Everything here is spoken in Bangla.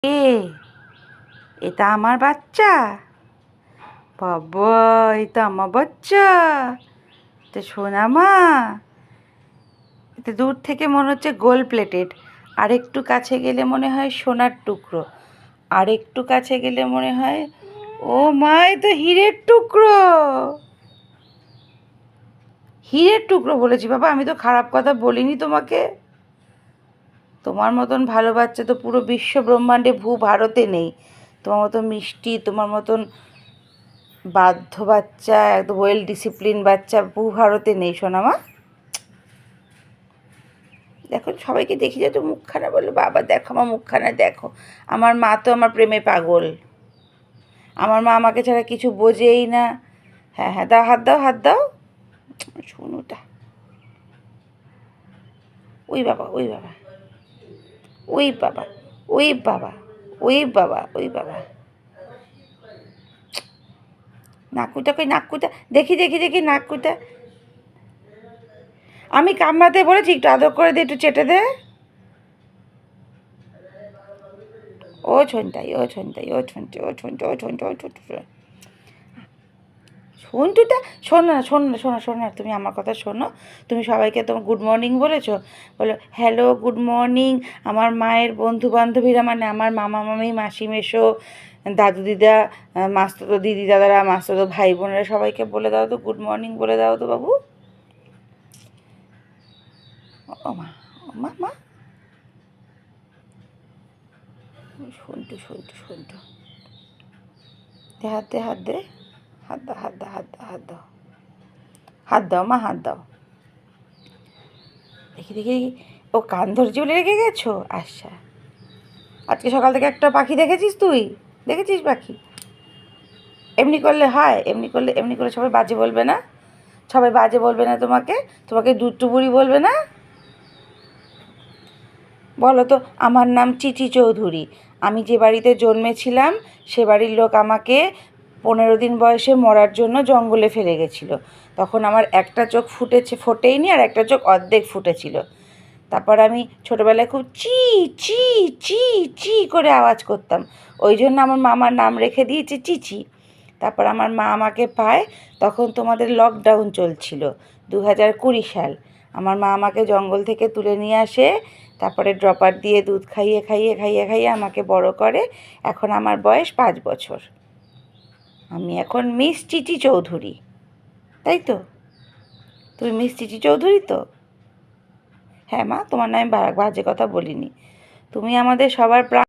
এ এটা আমার বাচ্চা, বাবা এটা আমার বাচ্চা, এটা সোনা মা। এটা দূর থেকে মনে হচ্ছে গোল্ড প্লেটেড, আর একটু কাছে গেলে মনে হয় সোনার টুকরো, আর একটু কাছে গেলে মনে হয় ও মা এ তো হীরের টুকরো। হীরের টুকরো বলেছি বাবা, আমি তো খারাপ কথা বলিনি তোমাকে। তোমার মতন ভালো বাচ্চা তো পুরো বিশ্ব ব্রহ্মাণ্ডে ভারতে নেই। তোমার মতন মিষ্টি, তোমার মতন বাধ্য বাচ্চা, একদম ওয়েল ডিসিপ্লিন বাচ্চা ভারতে নেই সোনামা। দেখো সবাইকে দেখি যে তো মুখখানা, বলে বাবা দেখো আমার মুখখানা দেখো। আমার মা তো আমার প্রেমে পাগল, আমার মা আমাকে ছাড়া কিছু বোঝেই না। হ্যাঁ হ্যাঁ দাও, হাত দাও, হাত দাও। শুনুটা, ওই বাবা, ওই বাবা, ওই বাবা, ওই বাবা, ওই বাবা, ওই বাবা। নাকুটা কই, নাকুটা দেখি, দেখি, দেখি নাকুটা। আমি কামড়াতে বলেছি, একটু আদর করে দে, একটু চেটে দে। ও ছনটাই, ও ছনটাই, ও ছনটে, ও ছনটে, ও ছনটে, ও ছনটে। সন্টুটা শোনো না, শোনো না, শোনো, শোনো না, তুমি আমার কথা শোনো। তুমি সবাইকে তোমার গুড মর্নিং বলেছো, বলো হ্যালো গুড মর্নিং। আমার মায়ের বন্ধু বান্ধবীরা, মানে আমার মামা মামি, মাসি মেশো, দাদু দিদা, মাস্তুতো দিদি দাদারা, মাস্তুতো ভাই বোনেরা, সবাইকে বলে দাও তো গুড মর্নিং বলে দাও তো বাবু। ও মা, ও মা, মা সন্টু, সন্টু, সন্টু, দে হাত দে, হাত দে, হাত দাও, হাত দাও, হাত দাও, হাত দাও, হাত দাও মা, হাত দাও। দেখি, দেখি, দেখি, ও কান ধরে বলে রেখে গেছো। আচ্ছা, আজকে সকাল থেকে একটা পাখি দেখেছিস তুই? দেখেছিস পাখি? এমনি করলে হয়? এমনি করলে, এমনি করে সবাই বাজে বলবে না? সবাই বাজে বলবে না তোমাকে? তোমাকে দুষ্টু বলবে না? বলো তো, আমার নাম চিচি চৌধুরী। আমি যে বাড়িতে জন্মেছিলাম সে বাড়ির লোক আমাকে 15 দিন বয়সে মরার জন্য জঙ্গলে ফেলে গেছিলো। তখন আমার একটা চোখ ফোটেইনি, আর একটা চোখ অর্ধেক ফুটেছিল। তারপর আমি ছোটোবেলায় খুব চি চি চি চি করে আওয়াজ করতাম, ওই জন্য আমার মামার নাম রেখে দিয়েছে চিচি। তারপর আমার মা আমাকে পায়, তখন তোমাদের লকডাউন চলছিল, 2020 সাল। আমার মা আমাকে জঙ্গল থেকে তুলে নিয়ে আসে, তারপরে ড্রপার দিয়ে দুধ খাইয়ে খাইয়ে খাইয়ে খাইয়ে আমাকে বড় করে। এখন আমার বয়স 5 বছর। আমি এখন মিস চিচি চৌধুরী, তাই তো? তুমি মিস চিচি চৌধুরী তো? হ্যাঁ মা, তোমার নামে বাজে কথা বলিনি। তুমি আমাদের সবার প্রাণ।